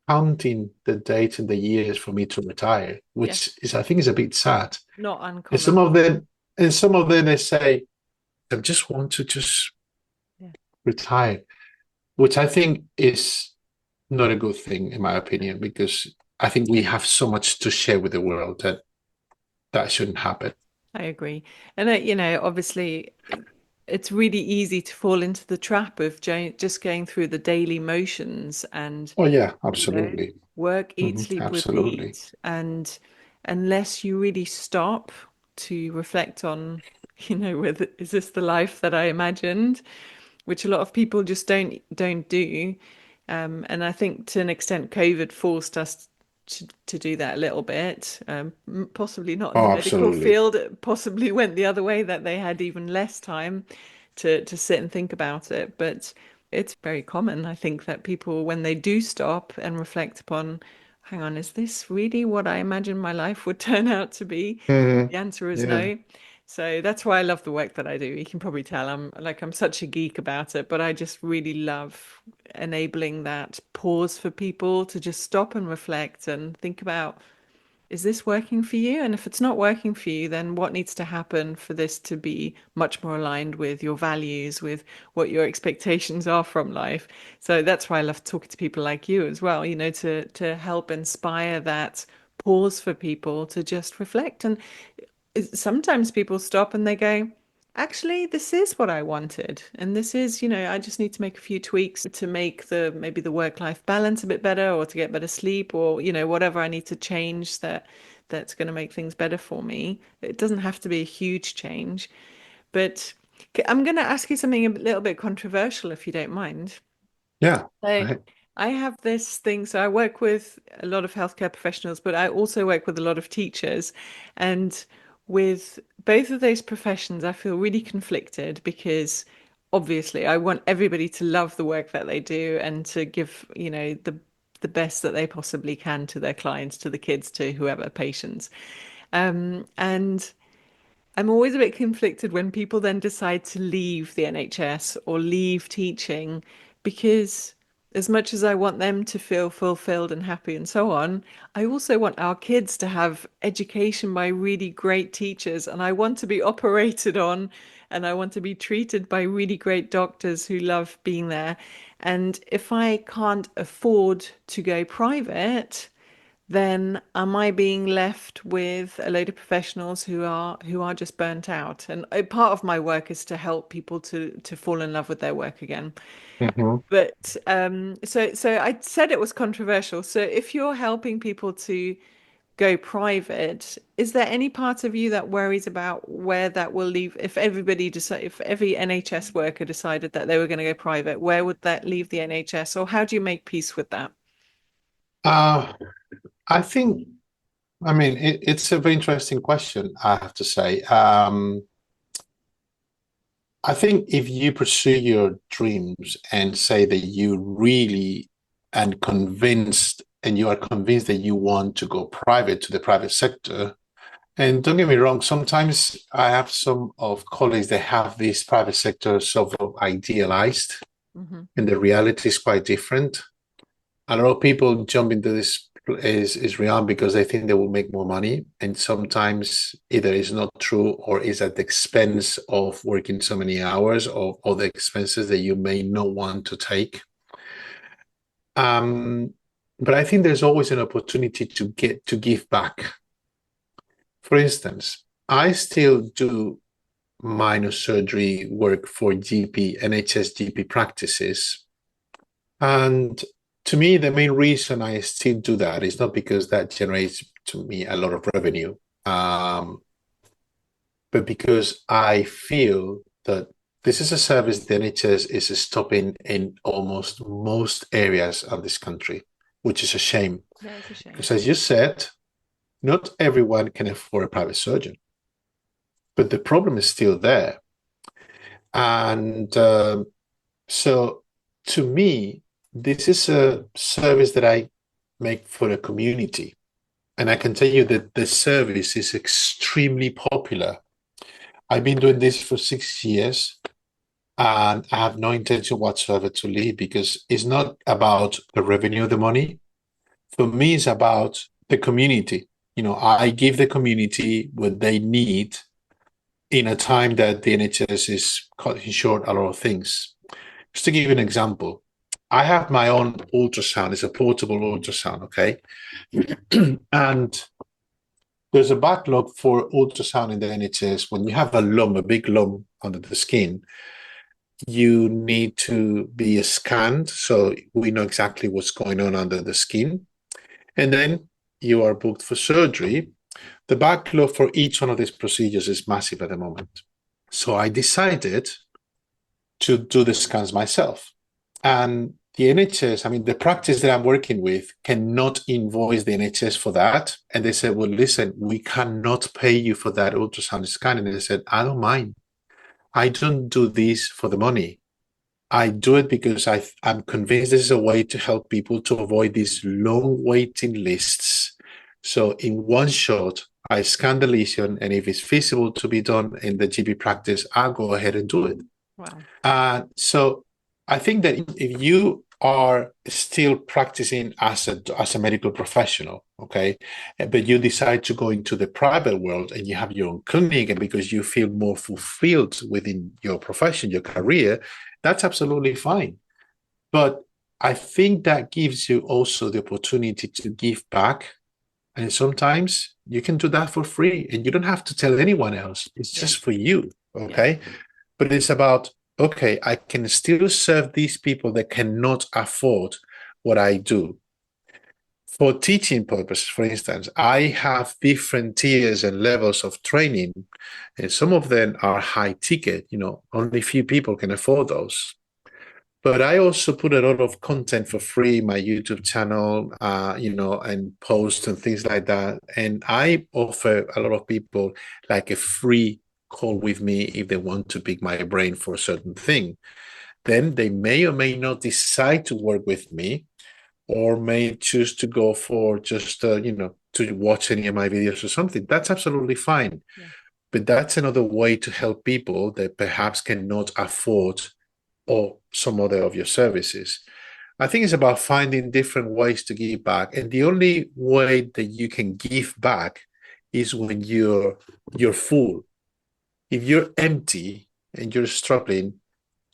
counting the dates and the years for me to retire, Yes, which is, I think, is a bit sad. not And uncommon. some of them they say, I just want to just Yeah. retire, which I think is not a good thing in my No, opinion, because I think we have so much to share with the world that that shouldn't happen. I agree. And obviously, it's really easy to fall into the trap of just going through the daily motions and Oh yeah, you know, absolutely. work, eat, sleep, Absolutely. repeat. And unless you really stop to reflect on, whether is this the life that I imagined, which a lot of people just don't do. And I think to an extent, COVID forced us to do that a little bit. Possibly not in the Oh, medical absolutely. field. It possibly went the other way that they had even less time to sit and think about it. But it's very common, I think, that people, when they do stop and reflect upon, hang on, is this really what I imagined my life would turn out to be? Hmm. The answer is Yeah. no. So that's why I love the work that I do. You can probably tell I'm such a geek about it, but I just really love enabling that pause for people to just stop and reflect and think about, is this working for you? And if it's not working for you, then what needs to happen for this to be much more aligned with your values, with what your expectations are from life? So that's why I love talking to people like you as well, to help inspire that pause for people to just reflect. And sometimes people stop and they go, actually, this is what I wanted. And this is, I just need to make a few tweaks to make the maybe the work-life balance a bit better or to get better sleep or, whatever I need to change that's going to make things better for me. It doesn't have to be a huge change, but I'm going to ask you something a little bit controversial if you don't mind. Yeah. So Right. I have this thing. So I work with a lot of healthcare professionals, but I also work with a lot of teachers. And with both of those professions, I feel really conflicted because obviously I want everybody to love the work that they do and to give, the best that they possibly can to their clients, to the kids, to whoever, patients. And I'm always a bit conflicted when people then decide to leave the NHS or leave teaching because as much as I want them to feel fulfilled and happy and so on, I also want our kids to have education by really great teachers and I want to be operated on and I want to be treated by really great doctors who love being there. And if I can't afford to go private, then am I being left with a load of professionals who are just burnt out? And part of my work is to help people to fall in love with their work again. Hmm. But so I said it was controversial. So if you're helping people to go private, is there any part of you that worries about where that will leave? If every NHS worker decided that they were going to go private, where would that leave the NHS? Or how do you make peace with that? Uh, I think, I mean, it's a very interesting question, I have to say. I think if you pursue your dreams and say that you really and you are convinced that you want to go private to the private sector, and don't get me wrong, sometimes I have some of colleagues that have this private sector sort of idealized, Hmm. and the reality is quite different. A lot of people jump into this is realm because they think they will make more money, and sometimes either it's not true or is at the expense of working so many hours or other expenses that you may not want to take. Um, but I think there's always an opportunity to give back. For instance, I still do minor surgery work for GP NHS GP practices, And to me, the main reason I still do that is not because that generates to me a lot of revenue, um, but because I feel that this is a service the NHS is stopping in almost most areas of this country, which is a shame. Yeah, it's a shame. Because as you said, not everyone can afford a private surgeon, but the problem is still there. And so to me, this is a service that I make for the community. And I can tell you that the service is extremely popular. I've been doing this for 6 years and I have no intention whatsoever to leave because it's not about the revenue of the money. For me, it's about the community. I give the community what they need in a time that the NHS is cutting short a lot of things. Just to give you an example, I have my own ultrasound. It's a portable ultrasound, okay? And there's a backlog for ultrasound in the NHS. When you have a lump, a big lump under the skin, you need to be scanned so we know exactly what's going on under the skin. And then you are booked for surgery. The backlog for each one of these procedures is massive at the moment. So I decided to do the scans myself. And the NHS, I mean, the practice that I'm working with cannot invoice the NHS for that. And they said, well, listen, we cannot pay you for that ultrasound scan. And they said, I don't mind. I don't do this for the money. I do it because I'm convinced this is a way to help people to avoid these long waiting lists. So in one shot, I scan the lesion, and if it's feasible to be done in the GP practice, I'll go ahead and do it. Wow. So I think that if you are still practicing as a medical professional, okay, but you decide to go into the private world and you have your own clinic, and because you feel more fulfilled within your profession, your career, that's absolutely fine. But I think that gives you also the opportunity to give back. And sometimes you can do that for free and you don't have to tell anyone else. It's Yeah. just for you. Yeah. Okay. But it's about, okay, I can still serve these people that cannot afford what I do. For teaching purposes, for instance, I have different tiers and levels of training, and some of them are high ticket, only few people can afford those. But I also put a lot of content for free, my YouTube channel, and posts and things like that. And I offer a lot of people like a free call with me if they want to pick my brain for a certain thing. Then they may or may not decide to work with me, or may choose to go for just, to watch any of my videos or something. That's absolutely fine. Yeah. But that's another way to help people that perhaps cannot afford or some other of your services. I think it's about finding different ways to give back. And the only way that you can give back is when you're full. If you're empty and you're struggling,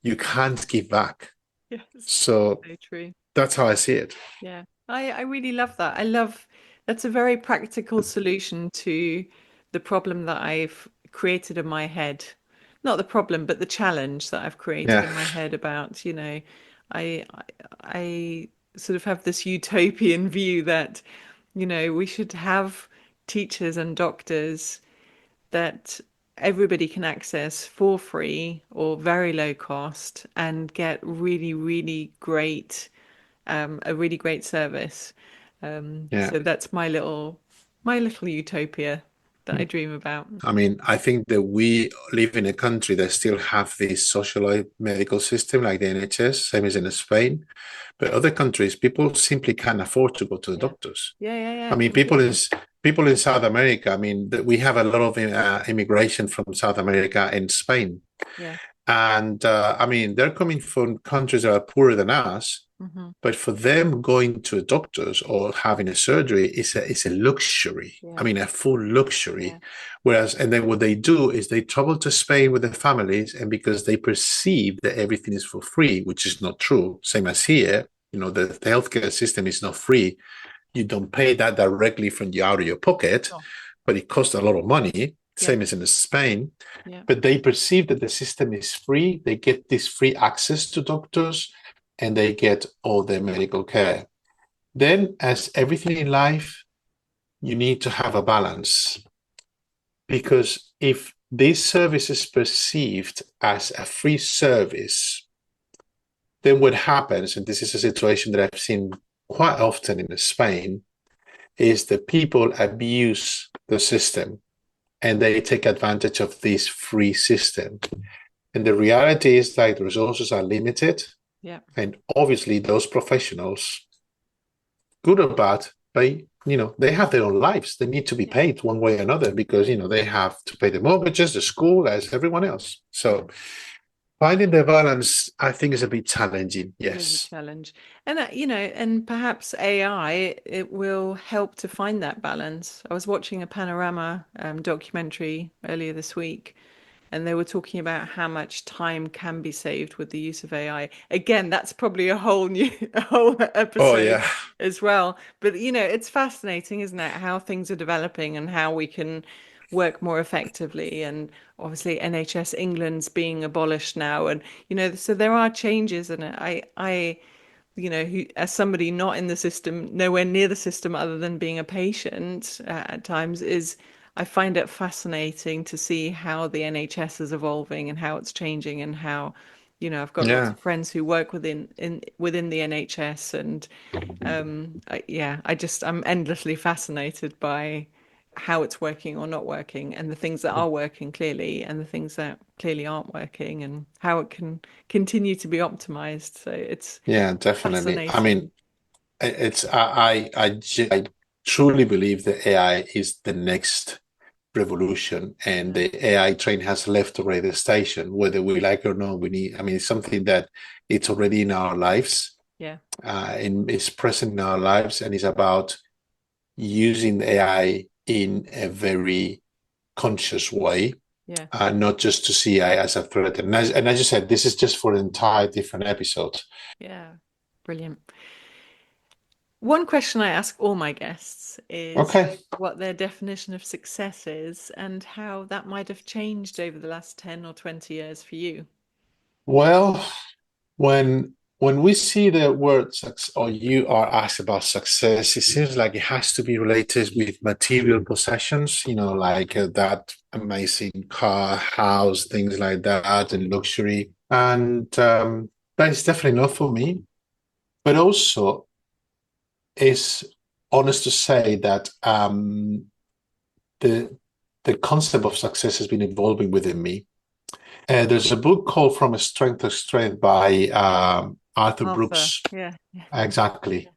you can't give back. Yes. So So true. that's how I see it. Yeah. I really love that. I love that's a very practical solution to the problem that I've created in my head. Not the problem, but the challenge that I've created Yeah. in my head about, I I, I sort of have this utopian view that, we should have teachers and doctors that everybody can access for free or very low cost and get really, really great a really great service. Yeah. So that's my little utopia that I dream about. I mean, I think that we live in a country that still have this socialized medical system like the NHS, same as in Spain. But other countries, people simply can't afford to go to the Yeah. doctors. Yeah, yeah, I yeah, mean, completely. people in South America. I mean, we have a lot of immigration from South America and Spain, Yeah. and I mean, they're coming from countries that are poorer than us. Hmm. But for them, going to a doctor's or having a surgery is a luxury. I Yeah. mean, a full luxury. Yeah. Whereas, and then what they do is they travel to Spain with their families, and because they perceive that everything is for free, which is not true, same as here, the healthcare system is not free. You don't pay that directly from you out of your pocket, Oh, but it costs a lot of money, yeah. same as in Spain. Yeah. But they perceive that the system is free. They get this free access to doctors. and they get all their medical care. Then, as everything in life, you need to have a balance, because if this service is perceived as a free service, then what happens, and this is a situation that I've seen quite often in Spain, is that people abuse the system and they take advantage of this free system. And the reality is like the resources are limited. Yeah. And obviously those professionals, good or bad, they have their own lives. They need to be Yeah. paid one way or another because, they have to pay the mortgages, the school, as everyone else. So finding the balance, I think, is a bit challenging. It is a Yes. challenge. And and perhaps AI, it will help to find that balance. I was watching a Panorama documentary earlier this week, and they were talking about how much time can be saved with the use of AI. Again, that's probably a whole new a whole Oh, episode yeah. as well. But it's fascinating, isn't it, how things are developing and how we can work more effectively. And obviously NHS England's being abolished now, and so there are changes. And as somebody not in the system, nowhere near the system, other than being a patient at times, I find it fascinating to see how the NHS is evolving and how it's changing, and how, I've got lots Yeah. of friends who work within the NHS, and I'm endlessly fascinated by how it's working or not working, and the things that are working clearly, and the things that clearly aren't working, and how it can continue to be optimized. So it's Yeah, definitely. I fascinating. mean, I truly believe that AI is the next revolution, and Yeah, the AI train has left already the station, whether we like it or not. I mean, it's something that it's already in our lives, yeah, and it's present in our lives, and it's about using AI in a very conscious way, yeah, not just to see AI as a threat. And as you said, this is just for an entire different episode. yeah. Brilliant. One question I ask all my guests is Okay. what their definition of success is, and how that might have changed over the last 10 or 20 years for you. Well, when we see the word success, or you are asked about success, it seems like it has to be related with material possessions, like that amazing car, house, things like that, and luxury. And that is definitely not for me. But also, it's honest to say that the the concept of success has been evolving within me. There's a book called From Strength to Strength by Arthur Arthur, Brooks. yeah, yeah, Exactly.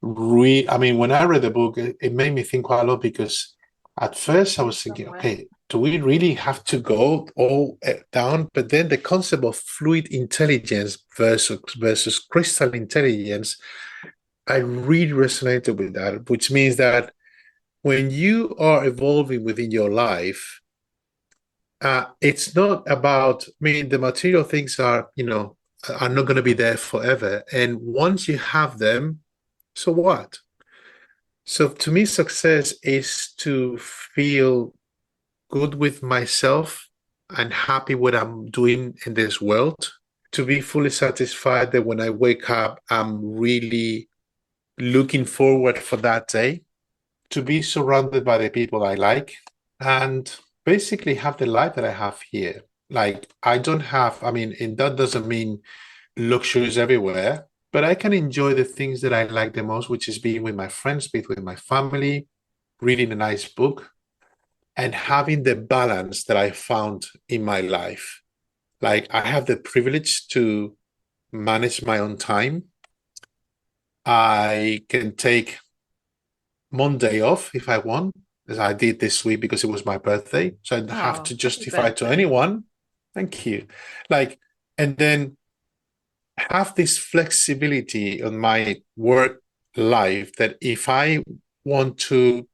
I mean, when I read the book, it made me think quite a lot, because at first I was thinking, okay, do we really have to go all down? But then the concept of fluid intelligence versus crystal intelligence, I really resonated with that, which means that when you are evolving within your life, it's not about, I mean, the material things are not going to be there forever. And once you have them, so what? So to me, success is to feel good with myself and happy what I'm doing in this world. To be fully satisfied that when I wake up, I'm really looking forward for that day. To be surrounded by the people I like, and basically have the life that I have here. Like, I don't have, I mean, and that doesn't mean luxuries everywhere, but I can enjoy the things that I like the most, which is being with my friends, being with my family, reading a nice book, and having the balance that I found in my life. Like, I have the privilege to manage my own time. I can take Monday off if I want, as I did this week because it was my birthday. So I don't have oh, to happy justify to birthday. anyone. Thank you. Like, and then have this flexibility on my work life, that if I want to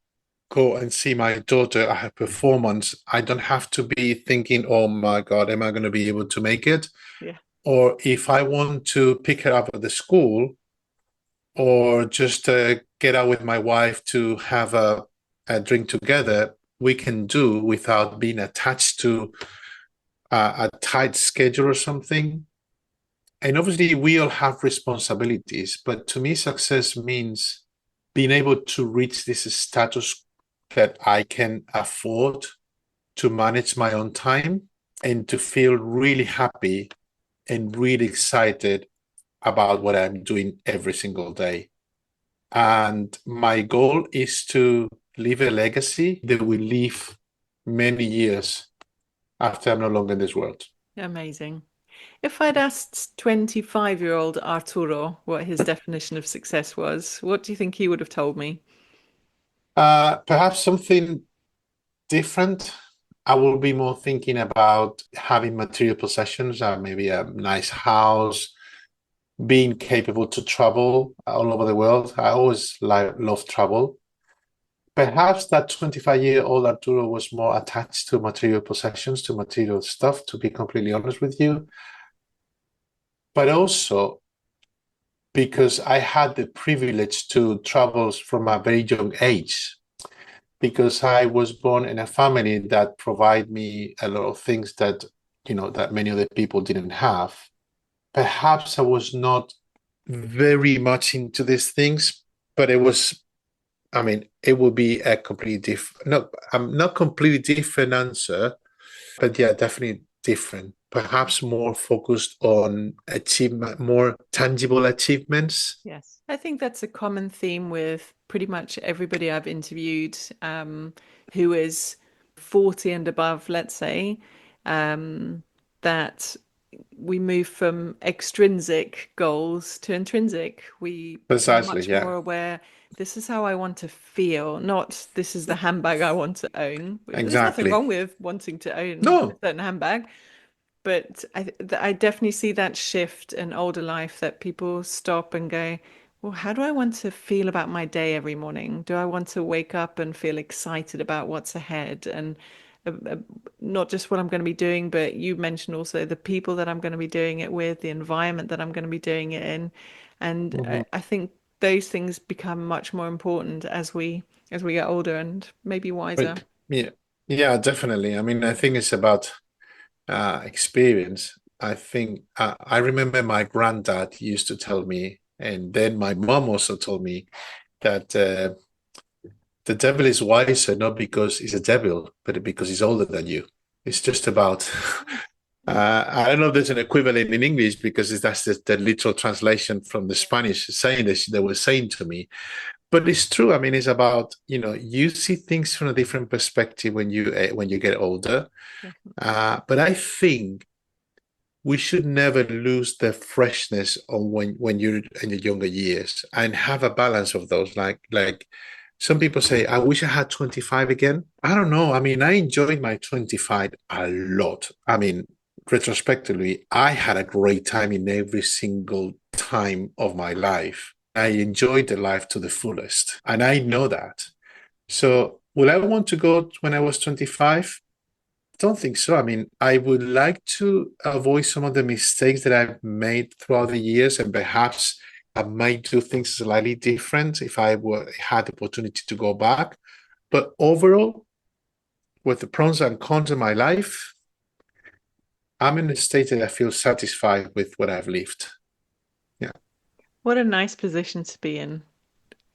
go and see my daughter at her performance, I don't have to be thinking, oh my God, am I going to be able to make it? Yeah, Or if I want to pick her up at the school, or just get out with my wife to have a drink together, we can do without being attached to a tight schedule or something. And obviously, we all have responsibilities, but to me, success means being able to reach this status that I can afford to manage my own time and to feel really happy and really excited about what I'm doing every single day. And my goal is to leave a legacy that will live many years after I'm no longer in this world. Amazing. If I'd asked 25-year-old Arturo what his definition of success was, what do you think he would have told me? Perhaps something different. I will be more thinking about having material possessions, maybe a nice house, being capable to travel all over the world. I always love travel. Perhaps that 25-year-old Arturo was more attached to material possessions, to material stuff, to be completely honest with you. But also because I had the privilege to travel from a very young age, because I was born in a family that provide me a lot of things that, that many other people didn't have. Perhaps I was not very much into these things, but it would be a completely different, no, not completely different answer, but yeah, definitely different. Perhaps more focused on achievement, more tangible achievements. Yes. I think that's a common theme with pretty much everybody I've interviewed, who is 40 and above, let's say, that we move from extrinsic goals to intrinsic. We become Precisely, much yeah, more aware. This is how I want to feel, not this is the handbag I want to own. There's nothing exactly. wrong with wanting to own a No, certain handbag, but I definitely see that shift in older life that people stop and go, well, how do I want to feel about my day every morning? Do I want to wake up and feel excited about what's ahead? And uh, uh, not just what I'm going to be doing, but you mentioned also the people that I'm going to be doing it with, the environment that I'm going to be doing it in. And mhm. I think those things become much more important as we get older and maybe wiser. But yeah, yeah, definitely. I mean, I think it's about experience. I think I remember my granddad used to tell me, and then my mom also told me that the devil is wiser not because he's a devil, but because he's older than you. It's just about. I don't know if there's an equivalent in English because that's the literal translation from the Spanish saying this they were saying to me. But it's true. I mean, it's about you see things from a different perspective when you get older. But I think we should never lose the freshness on when you're in the younger years and have a balance of those. Like some people say, I wish I had 25 again. I don't know. I mean, I enjoyed my 25 a lot. I mean, retrospectively, I had a great time in every single time of my life. I enjoyed the life to the fullest. And I know that. So, will I want to go when I was 25? Don't think so. I mean, I would like to avoid some of the mistakes that I've made throughout the years, and perhaps I might do things slightly different if had the opportunity to go back. But overall, with the pros and cons of my life, I'm in a state that I feel satisfied with what I've lived. Yeah, What a nice position to be in.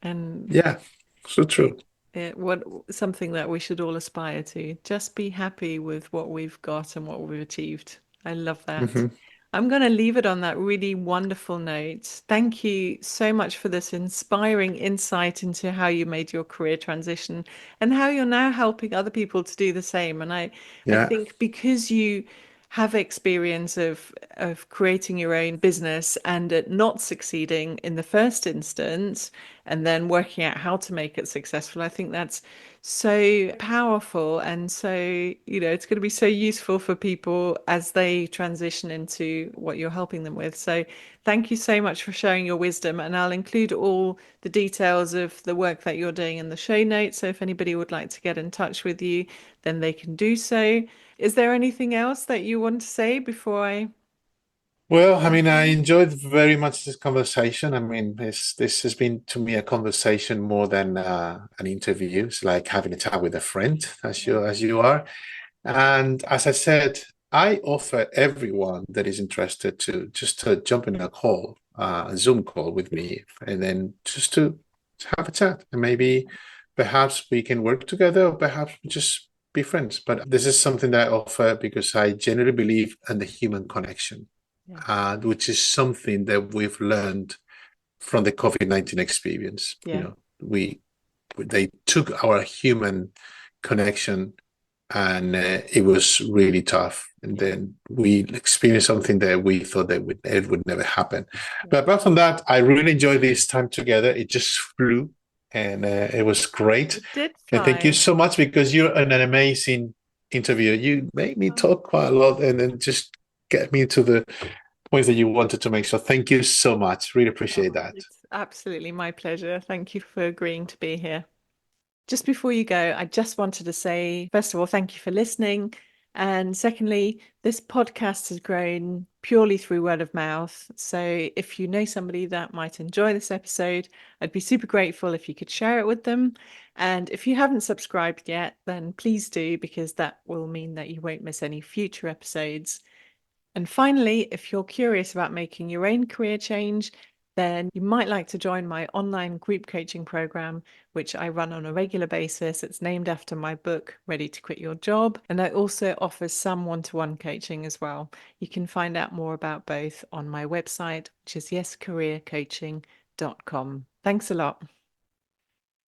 And yeah, so it, true. what something that we should all aspire to. Just be happy with what we've got and what we've achieved. I love that. Hmm. I'm going to leave it on that really wonderful note. Thank you so much for this inspiring insight into how you made your career transition and how you're now helping other people to do the same. And I Yeah. think because you have experience of creating your own business and it not succeeding in the first instance and then working out how to make it successful, I think that's so powerful and so, it's going to be so useful for people as they transition into what you're helping them with. So thank you so much for sharing your wisdom, and I'll include all the details of the work that you're doing in the show notes. So if anybody would like to get in touch with you, then they can do so. Is there anything else that you want to say before I Well, I pass mean, I on? enjoyed very much this conversation. I mean, this has been to me a conversation more than an interview. It's like having a chat with a friend, as Yeah. you are. And as I said, I offer everyone that is interested to just to jump in a call, a Zoom call with me, and then just to have a chat. And maybe perhaps we can work together, or perhaps we just be friends. But this is something that I offer because I genuinely believe in the human connection, Yeah. which is something that we've learned from the COVID-19 experience. Yeah. We they took our human connection, and it was really tough. And Yeah. then we experienced something that we thought that it would never happen. Yeah. But apart from that, I really enjoyed this time together. It just flew, and it was great. It did And thank you fly. so much because you're an amazing interviewer. You make me Oh, talk quite a lot, and then just get me to the points that you wanted to make. So thank you so much. Really appreciate that. it's absolutely my pleasure. Thank you for agreeing to be here. Just before you go, I just wanted to say, first of all, thank you for listening. And secondly, this podcast has grown purely through word of mouth. So if you know somebody that might enjoy this episode, I'd be super grateful if you could share it with them. And if you haven't subscribed yet, then please do, because that will mean that you won't miss any future episodes. And finally, if you're curious about making your own career change, then you might like to join my online group coaching program, which I run on a regular basis. It's named after my book, Ready to Quit Your Job. And I also offer some one-to-one coaching as well. You can find out more about both on my website, which is yescareercoaching.com. Thanks a lot.